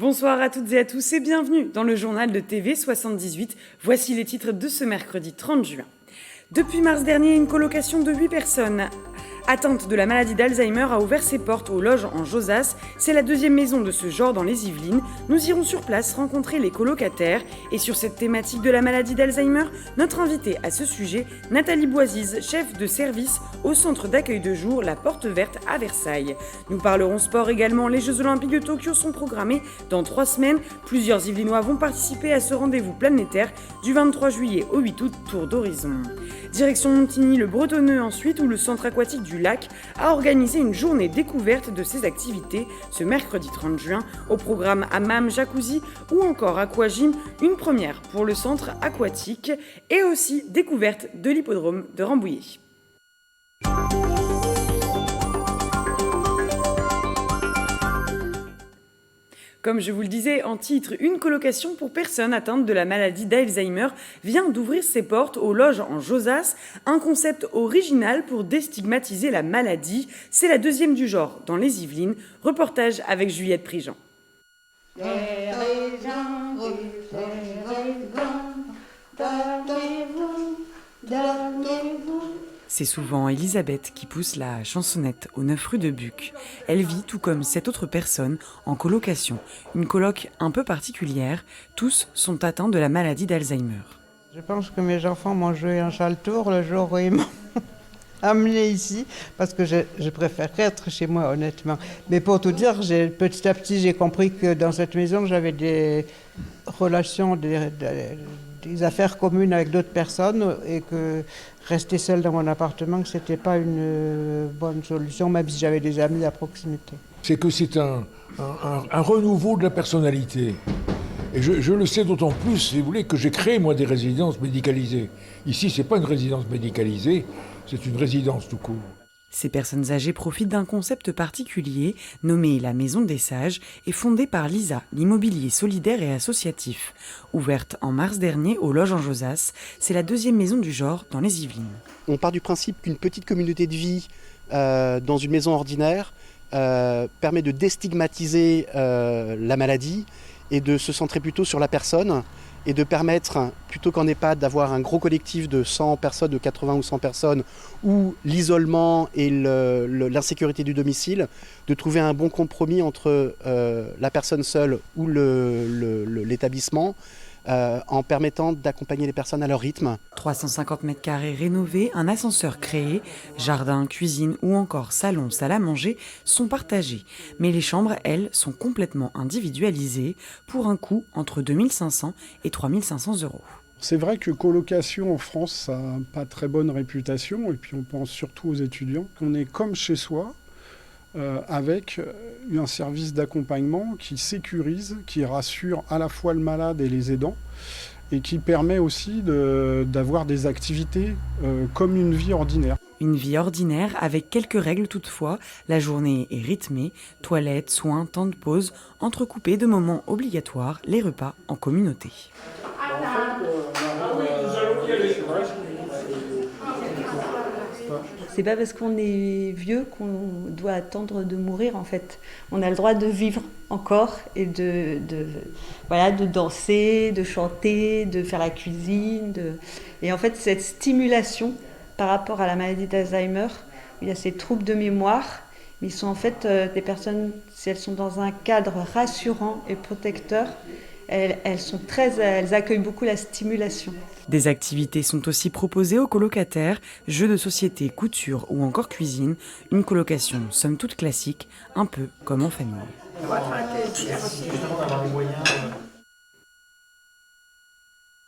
Bonsoir à toutes et à tous et bienvenue dans le journal de TV 78. Voici les titres de ce mercredi 30 juin. Depuis mars dernier, une colocation de 8 personnes atteintes de la maladie d'Alzheimer a ouvert ses portes aux loges en Josas. C'est la deuxième maison de ce genre dans les Yvelines. Nous irons sur place rencontrer les colocataires. Et sur cette thématique de la maladie d'Alzheimer, notre invitée à ce sujet, Nathalie Boisise, chef de service au centre d'accueil de jour La Porte Verte à Versailles. Nous parlerons sport également. Les Jeux Olympiques de Tokyo sont programmés dans 3 semaines. Plusieurs Yvelinois vont participer à ce rendez-vous planétaire du 23 juillet au 8 août, tour d'horizon. Direction Montigny-le-Bretonneux ensuite, où le centre aquatique du Lac a organisé une journée découverte de ses activités ce mercredi 30 juin. Au programme hammam, jacuzzi ou encore aquagym, une première pour le centre aquatique et aussi découverte de l'hippodrome de Rambouillet. Comme je vous le disais en titre, une colocation pour personnes atteintes de la maladie d'Alzheimer vient d'ouvrir ses portes aux loges en Josas, un concept original pour déstigmatiser la maladie. C'est la deuxième du genre dans les Yvelines. Reportage avec Juliette Prigent. C'est souvent Elisabeth qui pousse la chansonnette aux 9 rue de Buc. Elle vit, tout comme 7 autres personnes, en colocation. Une coloc un peu particulière. Tous sont atteints de la maladie d'Alzheimer. Je pense que mes enfants m'ont joué un sale tour le jour où ils m'ont amené ici, parce que je préférerais être chez moi, honnêtement. Mais pour tout dire, petit à petit, j'ai compris que dans cette maison, j'avais des relations, des affaires communes avec d'autres personnes et que rester seule dans mon appartement, que ce n'était pas une bonne solution, même si j'avais des amis à proximité. C'est que c'est un renouveau de la personnalité. Et je le sais d'autant plus, si vous voulez, que j'ai créé, moi, des résidences médicalisées. Ici, ce n'est pas une résidence médicalisée, c'est une résidence tout court. Ces personnes âgées profitent d'un concept particulier nommé la Maison des Sages et fondée par l'ISA, l'immobilier solidaire et associatif. Ouverte en mars dernier aux loges en Josas, c'est la deuxième maison du genre dans les Yvelines. On part du principe qu'une petite communauté de vie dans une maison ordinaire permet de déstigmatiser la maladie et de se centrer plutôt sur la personne et de permettre, plutôt qu'en EHPAD, d'avoir un gros collectif de 100 personnes, de 80 ou 100 personnes, où l'isolement et l'insécurité du domicile, de trouver un bon compromis entre la personne seule ou l'établissement, en permettant d'accompagner les personnes à leur rythme. 350 mètres carrés rénovés, un ascenseur créé, jardin, cuisine ou encore salon, salle à manger sont partagés. Mais les chambres, elles, sont complètement individualisées pour un coût entre 2 500 et 3 500 euros. C'est vrai que colocation en France, ça n'a pas très bonne réputation, et puis on pense surtout aux étudiants. On est comme chez soi, avec un service d'accompagnement qui sécurise, qui rassure à la fois le malade et les aidants, et qui permet aussi d'avoir des activités comme une vie ordinaire. Une vie ordinaire avec quelques règles toutefois. La journée est rythmée, toilettes, soins, temps de pause, entrecoupés de moments obligatoires, les repas en communauté. C'est pas parce qu'on est vieux qu'on doit attendre de mourir en fait. On a le droit de vivre encore et de danser, de chanter, de faire la cuisine. Et en fait, cette stimulation par rapport à la maladie d'Alzheimer, il y a ces troubles de mémoire, mais ils sont en fait des personnes, si elles sont dans un cadre rassurant et protecteur, elles accueillent beaucoup la stimulation. Des activités sont aussi proposées aux colocataires, jeux de société, couture ou encore cuisine. Une colocation somme toute classique, un peu comme en famille.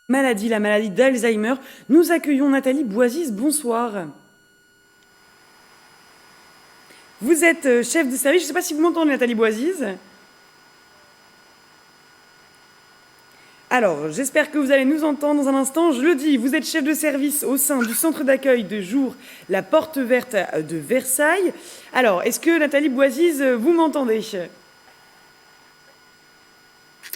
La maladie d'Alzheimer. Nous accueillons Nathalie Boisise, bonsoir. Vous êtes chef de service, je ne sais pas si vous m'entendez Nathalie Boisise. Alors, j'espère que vous allez nous entendre dans un instant. Je le dis, vous êtes chef de service au sein du centre d'accueil de jour La Porte Verte de Versailles. Alors, est-ce que Nathalie Boisise, vous m'entendez ?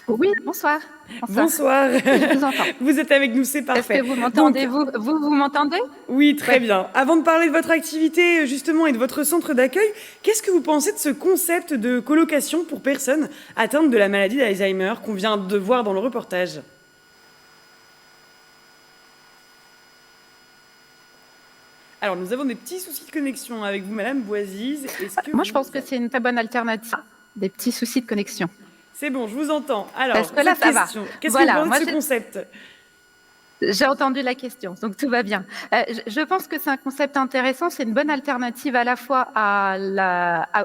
Oui, bonsoir. Bonsoir. Bonsoir. Je vous entends. Vous êtes avec nous, c'est Est-ce parfait. que vous m'entendez, Donc, vous m'entendez? oui, très Ouais. bien. Avant de parler de votre activité, justement, et de votre centre d'accueil, qu'est-ce que vous pensez de ce concept de colocation pour personnes atteintes de la maladie d'Alzheimer qu'on vient de voir dans le reportage? Alors, nous avons des petits soucis de connexion avec vous, Madame Boisise. Moi, je pense que c'est une très bonne alternative. Des petits soucis de connexion. C'est bon, je vous entends. Alors, Parce que là, cette ça va. question, qu'est-ce Voilà, que vous pensez moi, de ce concept? J'ai entendu la question, donc tout va bien. Je pense que c'est un concept intéressant. C'est une bonne alternative à la fois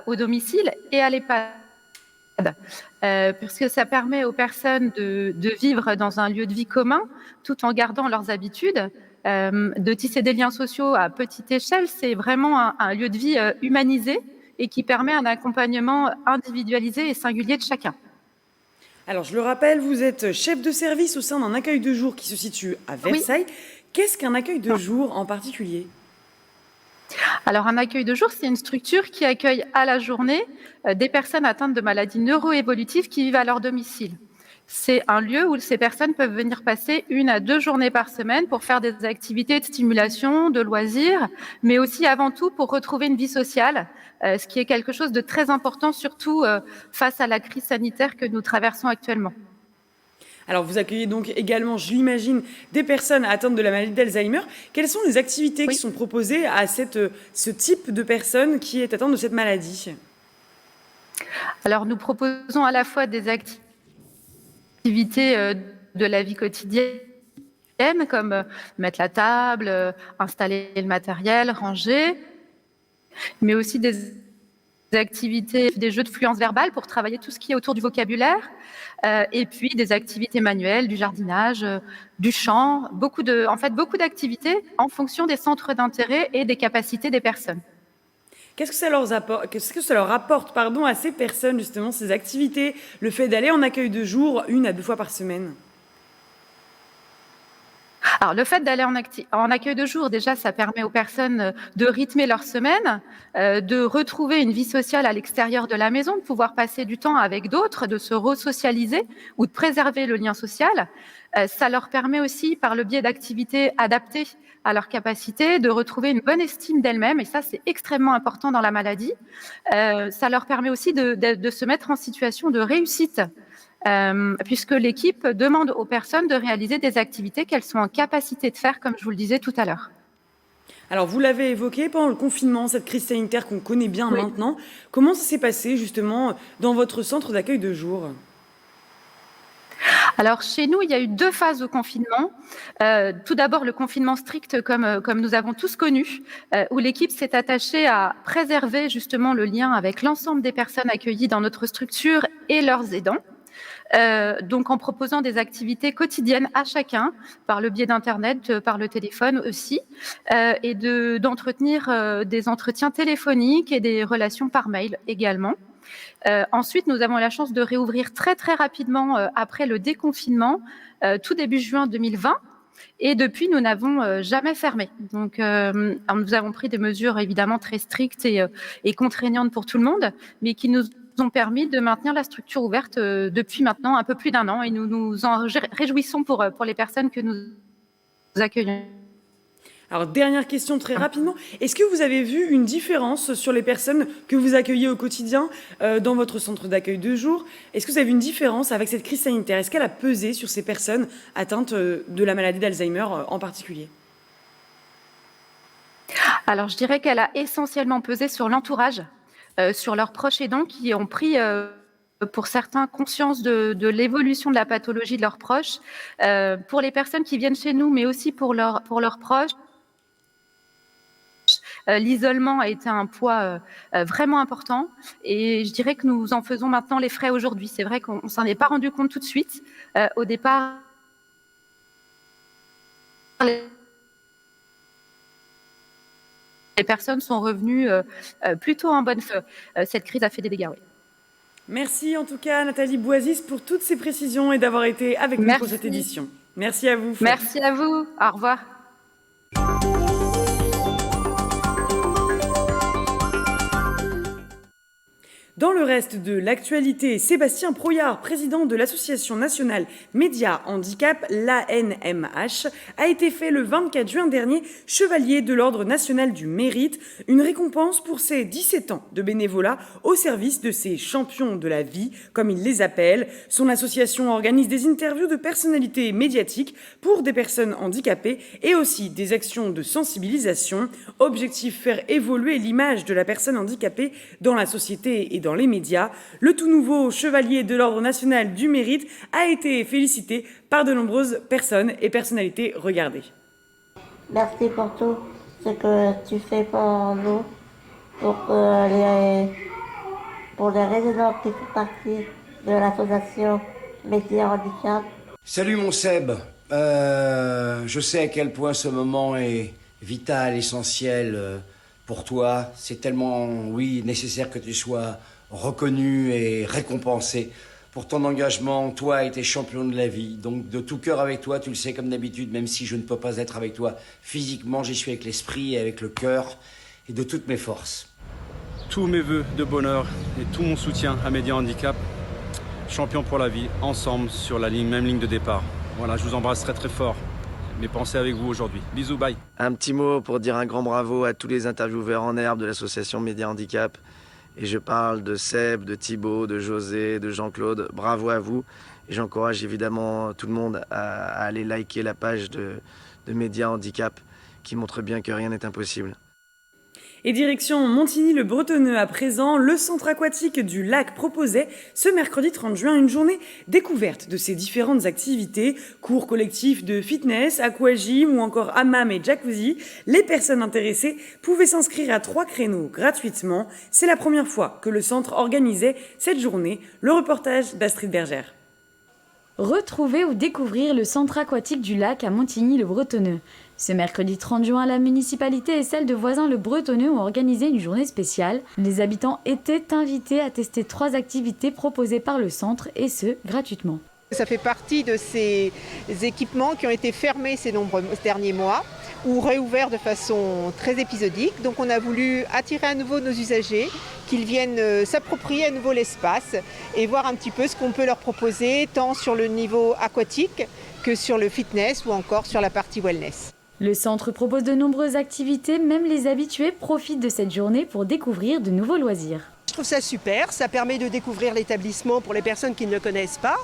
au domicile et à l'EHPAD. Parce que ça permet aux personnes de vivre dans un lieu de vie commun tout en gardant leurs habitudes, de tisser des liens sociaux à petite échelle. C'est vraiment un lieu de vie humanisé et qui permet un accompagnement individualisé et singulier de chacun. Alors, je le rappelle, vous êtes chef de service au sein d'un accueil de jour qui se situe à Versailles. Oui. Qu'est-ce qu'un accueil de jour en particulier? Alors, un accueil de jour, c'est une structure qui accueille à la journée des personnes atteintes de maladies neuroévolutives qui vivent à leur domicile. C'est un lieu où ces personnes peuvent venir passer 1 à 2 journées par semaine pour faire des activités de stimulation, de loisirs, mais aussi avant tout pour retrouver une vie sociale, ce qui est quelque chose de très important, surtout face à la crise sanitaire que nous traversons actuellement. Alors, vous accueillez donc également, je l'imagine, des personnes atteintes de la maladie d'Alzheimer. Quelles sont les activités qui sont proposées à ce type de personne qui est atteinte de cette maladie? Alors, nous proposons à la fois des activités de la vie quotidienne, comme mettre la table, installer le matériel, ranger, mais aussi des activités, des jeux de fluence verbale pour travailler tout ce qui est autour du vocabulaire, et puis des activités manuelles, du jardinage, du chant, beaucoup d'activités en fonction des centres d'intérêt et des capacités des personnes. Qu'est-ce que ça leur apporte à ces personnes, justement, ces activités, le fait d'aller en accueil de jour 1 à 2 fois par semaine? Alors, le fait d'aller en accueil de jour, déjà, ça permet aux personnes de rythmer leur semaine, de retrouver une vie sociale à l'extérieur de la maison, de pouvoir passer du temps avec d'autres, de se re-socialiser ou de préserver le lien social. Ça leur permet aussi, par le biais d'activités adaptées à leurs capacités, de retrouver une bonne estime d'elles-mêmes, et ça, c'est extrêmement important dans la maladie. Ça leur permet aussi de se mettre en situation de réussite, puisque l'équipe demande aux personnes de réaliser des activités qu'elles sont en capacité de faire, comme je vous le disais tout à l'heure. Alors, vous l'avez évoqué pendant le confinement, cette crise sanitaire qu'on connaît bien maintenant. Comment ça s'est passé, justement, dans votre centre d'accueil de jour? Alors, chez nous, il y a eu 2 phases au confinement. Tout d'abord, le confinement strict, comme nous avons tous connu, où l'équipe s'est attachée à préserver justement le lien avec l'ensemble des personnes accueillies dans notre structure et leurs aidants. Donc en proposant des activités quotidiennes à chacun, par le biais d'Internet, par le téléphone aussi, et d'entretenir des entretiens téléphoniques et des relations par mail également. Ensuite, nous avons la chance de réouvrir très très rapidement après le déconfinement, tout début juin 2020. Et depuis, nous n'avons jamais fermé. Donc, nous avons pris des mesures évidemment très strictes et contraignantes pour tout le monde, mais qui nous ont permis de maintenir la structure ouverte depuis maintenant un peu plus d'1 an, et nous nous en réjouissons pour les personnes que nous accueillons. Alors, dernière question très rapidement. Est-ce que vous avez vu une différence sur les personnes que vous accueillez au quotidien dans votre centre d'accueil de jour? Est-ce que vous avez vu une différence avec cette crise sanitaire? Est-ce qu'elle a pesé sur ces personnes atteintes de la maladie d'Alzheimer en particulier? Alors, je dirais qu'elle a essentiellement pesé sur l'entourage, sur leurs proches aidants qui ont pris, pour certains, conscience de l'évolution de la pathologie de leurs proches. Pour les personnes qui viennent chez nous, mais aussi pour leurs proches, l'isolement a été un poids vraiment important, et je dirais que nous en faisons maintenant les frais aujourd'hui. C'est vrai qu'on ne s'en est pas rendu compte tout de suite. Au départ, les personnes sont revenues plutôt en bonne foi. Cette crise a fait des dégâts, oui. Merci en tout cas Nathalie Boisise pour toutes ces précisions et d'avoir été avec nous pour cette édition. Merci à vous. Merci à vous. Au revoir. Dans Dans le reste de l'actualité, Sébastien Proyard, président de l'Association nationale Média Handicap, l'ANMH, a été fait le 24 juin dernier chevalier de l'Ordre national du mérite, une récompense pour ses 17 ans de bénévolat au service de ces champions de la vie, comme il les appelle. Son association organise des interviews de personnalités médiatiques pour des personnes handicapées et aussi des actions de sensibilisation. Objectif, faire évoluer l'image de la personne handicapée dans la société et dans les médias. Le tout nouveau chevalier de l'Ordre national du mérite a été félicité par de nombreuses personnes et personnalités regardées. Merci pour tout ce que tu fais pour nous, pour les résidents qui font partie de l'association Média Handicap. Salut mon Seb, je sais à quel point ce moment est vital, essentiel pour toi. C'est tellement, oui, nécessaire que tu sois reconnu et récompensé pour ton engagement. Toi et tes champions de la vie. Donc de tout cœur avec toi, tu le sais comme d'habitude, même si je ne peux pas être avec toi physiquement, j'y suis avec l'esprit et avec le cœur et de toutes mes forces. Tous mes vœux de bonheur et tout mon soutien à Média Handicap, champions pour la vie, ensemble sur la même ligne de départ. Voilà, je vous embrasse très très fort. Mes pensées avec vous aujourd'hui. Bisous, bye. Un petit mot pour dire un grand bravo à tous les intervieweurs en herbe de l'association Média Handicap. Et je parle de Seb, de Thibaut, de José, de Jean-Claude. Bravo à vous. Et j'encourage évidemment tout le monde à aller liker la page de Média Handicap qui montre bien que rien n'est impossible. Et direction Montigny-le-Bretonneux à présent, le centre aquatique du lac proposait ce mercredi 30 juin une journée découverte de ses différentes activités, cours collectifs de fitness, aquagym ou encore hammam et jacuzzi. Les personnes intéressées pouvaient s'inscrire à 3 créneaux gratuitement. C'est la première fois que le centre organisait cette journée. Le reportage d'Astrid Bergère. Retrouver ou découvrir le centre aquatique du lac à Montigny-le-Bretonneux. Ce mercredi 30 juin, la municipalité et celle de Voisins-le-Bretonneux ont organisé une journée spéciale. Les habitants étaient invités à tester 3 activités proposées par le centre et ce, gratuitement. Ça fait partie de ces équipements qui ont été fermés ces derniers mois ou réouverts de façon très épisodique. Donc on a voulu attirer à nouveau nos usagers, qu'ils viennent s'approprier à nouveau l'espace et voir un petit peu ce qu'on peut leur proposer, tant sur le niveau aquatique que sur le fitness ou encore sur la partie wellness. Le centre propose de nombreuses activités, même les habitués profitent de cette journée pour découvrir de nouveaux loisirs. Je trouve ça super, ça permet de découvrir l'établissement pour les personnes qui ne le connaissent pas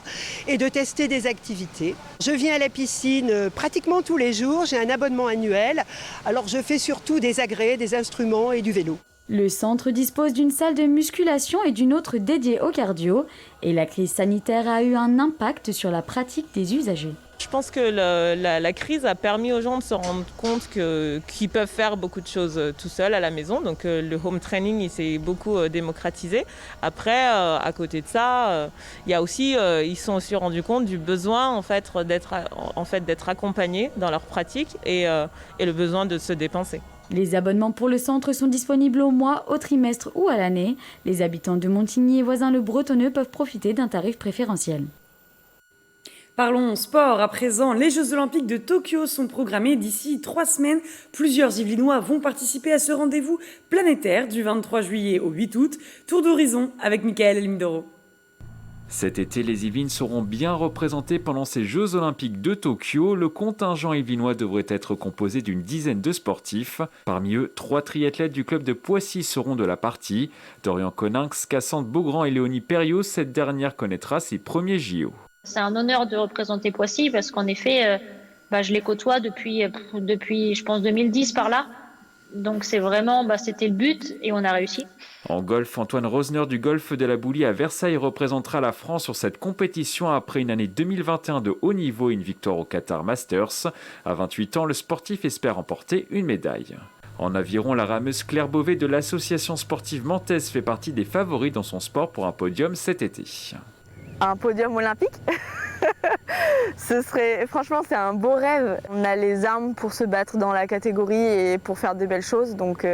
et de tester des activités. Je viens à la piscine pratiquement tous les jours, j'ai un abonnement annuel, alors je fais surtout des agrès, des instruments et du vélo. Le centre dispose d'une salle de musculation et d'une autre dédiée au cardio. Et la crise sanitaire a eu un impact sur la pratique des usagers. Je pense que la crise a permis aux gens de se rendre compte qu'ils peuvent faire beaucoup de choses tout seuls à la maison. Donc le home training, il s'est beaucoup démocratisé. Après, à côté de ça, il y a aussi, ils se sont aussi rendus compte du besoin d'être accompagnés dans leur pratique et le besoin de se dépenser. Les abonnements pour le centre sont disponibles au mois, au trimestre ou à l'année. Les habitants de Montigny et Voisins-le-Bretonneux peuvent profiter d'un tarif préférentiel. Parlons sport à présent. Les Jeux Olympiques de Tokyo sont programmés d'ici 3 semaines. Plusieurs Yvelinois vont participer à ce rendez-vous planétaire du 23 juillet au 8 août. Tour d'horizon avec Michael Elmidoro. Cet été, les Yvelines seront bien représentés pendant ces Jeux Olympiques de Tokyo. Le contingent yvelinois devrait être composé d'une dizaine de sportifs. Parmi eux, 3 triathlètes du club de Poissy seront de la partie. Dorian Coninx, Cassandre Beaugrand et Léonie Perriot, cette dernière connaîtra ses premiers JO. C'est un honneur de représenter Poissy parce qu'en effet, je les côtoie depuis je pense 2010 par là. Donc c'est vraiment, c'était le but et on a réussi. En golf, Antoine Rosner du golf de la Boulie à Versailles représentera la France sur cette compétition après une année 2021 de haut niveau et une victoire au Qatar Masters. À 28 ans, le sportif espère remporter une médaille. En aviron, la rameuse Claire Beauvais de l'association sportive Mantaise fait partie des favoris dans son sport pour un podium cet été. Un podium olympique franchement, c'est un beau rêve. On a les armes pour se battre dans la catégorie et pour faire de belles choses. Donc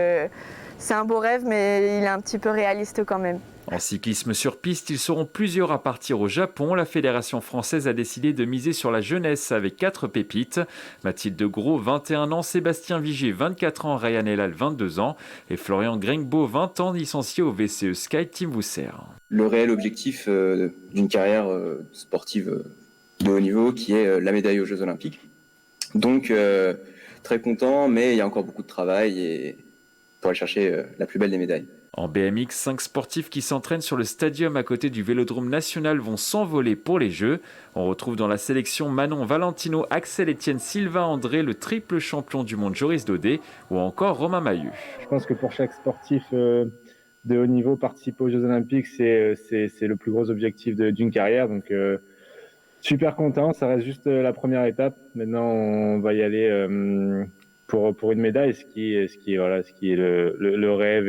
c'est un beau rêve, mais il est un petit peu réaliste quand même. En cyclisme sur piste, ils seront plusieurs à partir au Japon. La Fédération française a décidé de miser sur la jeunesse avec 4 pépites. Mathilde Gros, 21 ans, Sébastien Vigier, 24 ans, Ryan Elal, 22 ans et Florian Grengbo, 20 ans, licencié au VCE Sky Team Wousser. Le réel objectif d'une carrière sportive de haut niveau qui est la médaille aux Jeux Olympiques. Donc très content, mais il y a encore beaucoup de travail et pour aller chercher la plus belle des médailles. En BMX, 5 sportifs qui s'entraînent sur le stadium à côté du Vélodrome National vont s'envoler pour les Jeux. On retrouve dans la sélection Manon Valentino, Axel Etienne, Sylvain André, le triple champion du monde Joris Daudet ou encore Romain Mahut. Je pense que pour chaque sportif de haut niveau, participer aux Jeux Olympiques, c'est le plus gros objectif d'une carrière. Donc super content, ça reste juste la première étape. Maintenant, on va y aller pour une médaille, ce qui est le rêve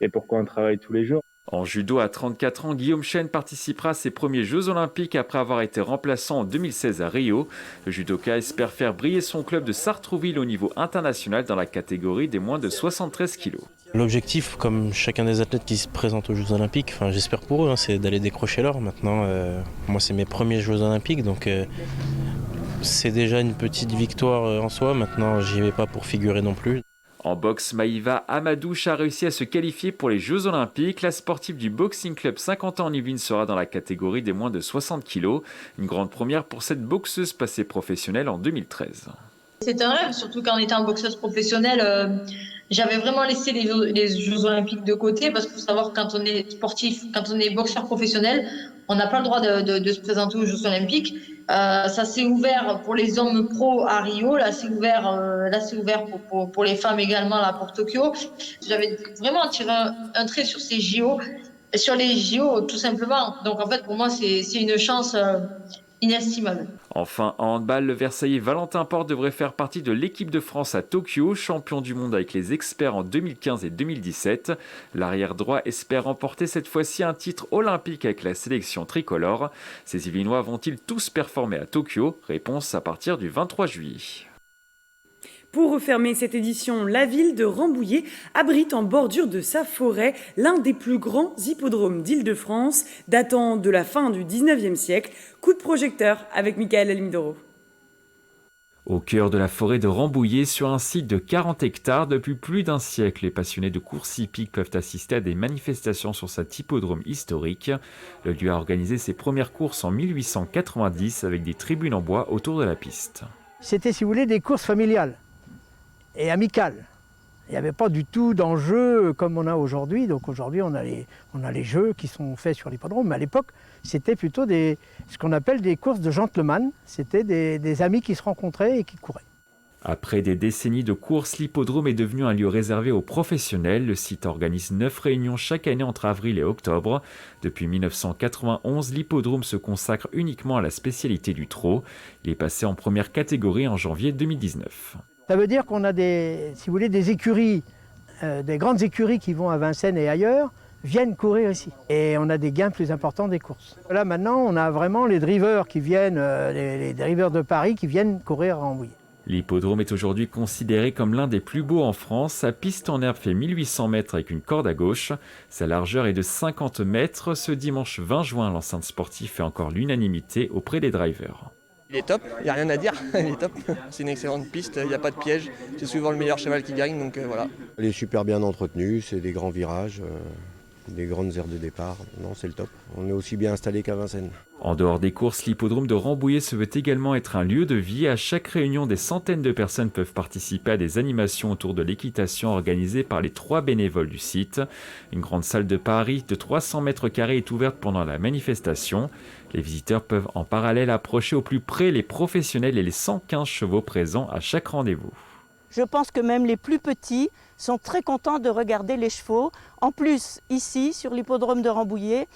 et pourquoi on travaille tous les jours. En judo, à 34 ans, Guillaume Chen participera à ses premiers Jeux Olympiques après avoir été remplaçant en 2016 à Rio. Le judoka espère faire briller son club de Sartrouville au niveau international dans la catégorie des moins de 73 kg. L'objectif, comme chacun des athlètes qui se présentent aux Jeux Olympiques, j'espère pour eux, c'est d'aller décrocher l'or. Maintenant, moi c'est mes premiers Jeux Olympiques, donc c'est déjà une petite victoire en soi. Maintenant, j'y vais pas pour figurer non plus. En boxe, Maïva Amadouche a réussi à se qualifier pour les Jeux Olympiques. La sportive du Boxing Club 50 ans en Yvelines sera dans la catégorie des moins de 60 kg. Une grande première pour cette boxeuse passée professionnelle en 2013. C'est un rêve, surtout qu'en étant boxeuse professionnelle, j'avais vraiment laissé les Jeux Olympiques de côté parce qu'il faut savoir que quand on est sportif, quand on est boxeur professionnel, on n'a pas le droit de se présenter aux Jeux Olympiques. Ça s'est ouvert pour les hommes pros à Rio, là c'est ouvert pour les femmes également là pour Tokyo. J'avais vraiment tiré un trait sur ces JO, sur les JO tout simplement. Donc en fait pour moi c'est une chance inestimable. Enfin, en handball, le Versaillais Valentin Porte devrait faire partie de l'équipe de France à Tokyo, champion du monde avec les experts en 2015 et 2017. L'arrière droit espère remporter cette fois-ci un titre olympique avec la sélection tricolore. Ces Yvelinois vont-ils tous performer à Tokyo? Réponse à partir du 23 juillet. Pour refermer cette édition, la ville de Rambouillet abrite en bordure de sa forêt l'un des plus grands hippodromes d'Île-de-France, datant de la fin du 19e siècle. Coup de projecteur avec Michael Alimdoro. Au cœur de la forêt de Rambouillet, sur un site de 40 hectares, depuis plus d'un siècle, les passionnés de courses hippiques peuvent assister à des manifestations sur cet hippodrome historique. Le lieu a organisé ses premières courses en 1890 avec des tribunes en bois autour de la piste. C'était, si vous voulez, des courses familiales et amicales. Il n'y avait pas du tout d'enjeux comme on a aujourd'hui. Donc aujourd'hui, on a les jeux qui sont faits sur l'hippodrome. Mais à l'époque, c'était plutôt ce qu'on appelle des courses de gentlemen. C'était des amis qui se rencontraient et qui couraient. Après des décennies de courses, l'hippodrome est devenu un lieu réservé aux professionnels. Le site organise 9 réunions chaque année entre avril et octobre. Depuis 1991, l'hippodrome se consacre uniquement à la spécialité du trot. Il est passé en première catégorie en janvier 2019. Ça veut dire qu'on a des écuries, des grandes écuries qui vont à Vincennes et ailleurs, viennent courir ici. Et on a des gains plus importants des courses. Là maintenant, on a vraiment les drivers qui viennent, les drivers de Paris qui viennent courir à Rambouillet. L'hippodrome est aujourd'hui considéré comme l'un des plus beaux en France. Sa piste en herbe fait 1800 mètres avec une corde à gauche. Sa largeur est de 50 mètres. Ce dimanche 20 juin, l'enceinte sportive fait encore l'unanimité auprès des drivers. Il est top, il n'y a rien à dire, il est top. C'est une excellente piste, il n'y a pas de piège. C'est souvent le meilleur cheval qui gagne, donc voilà. Elle est super bien entretenue, c'est des grands virages, des grandes aires de départ. Non, c'est le top. On est aussi bien installé qu'à Vincennes. En dehors des courses, l'hippodrome de Rambouillet se veut également être un lieu de vie. À chaque réunion, des centaines de personnes peuvent participer à des animations autour de l'équitation organisées par les 3 bénévoles du site. Une grande salle de Paris de 300 mètres carrés est ouverte pendant la manifestation. Les visiteurs peuvent en parallèle approcher au plus près les professionnels et les 115 chevaux présents à chaque rendez-vous. Je pense que même les plus petits sont très contents de regarder les chevaux. En plus, ici, sur l'hippodrome de Rambouillet,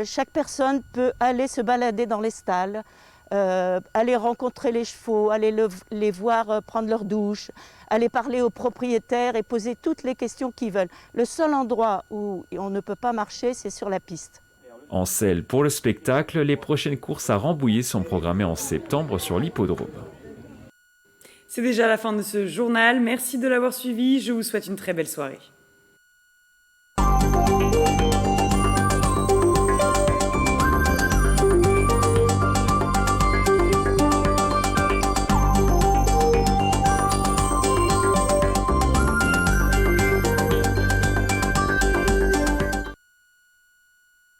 chaque personne peut aller se balader dans les stalles, aller rencontrer les chevaux, aller les voir prendre leur douche, aller parler aux propriétaires et poser toutes les questions qu'ils veulent. Le seul endroit où on ne peut pas marcher, c'est sur la piste. En selle pour le spectacle, les prochaines courses à Rambouillet sont programmées en septembre sur l'hippodrome. C'est déjà la fin de ce journal. Merci de l'avoir suivi. Je vous souhaite une très belle soirée.